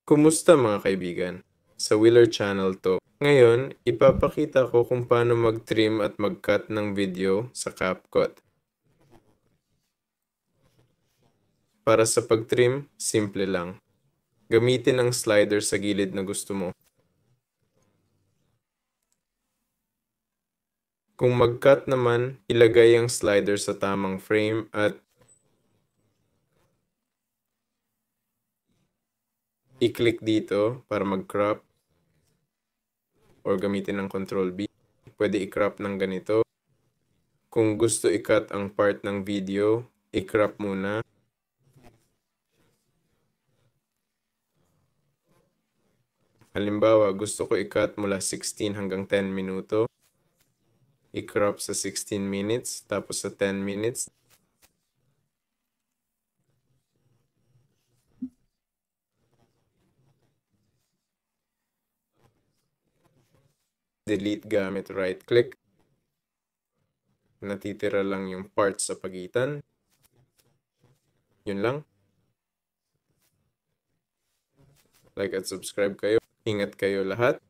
Kumusta mga kaibigan? Sa Wheeler Channel to. Ngayon, ipapakita ko kung paano mag-trim at mag-cut ng video sa CapCut. Para sa pag-trim, simple lang. Gamitin ang slider sa gilid na gusto mo. Kung mag-cut naman, ilagay ang slider sa tamang frame at i-click dito para mag-crop or gamitin ng Ctrl B. Pwede i-crop ng ganito. Kung gusto i-cut ang part ng video, i-crop muna. Halimbawa, gusto ko i-cut mula 16 hanggang 10 minuto. I-crop sa 16 minutes, tapos sa 10 minutes. Delete gamit right-click. Natitira lang yung part sa pagitan. Yun lang. Like at subscribe kayo. Ingat kayo lahat.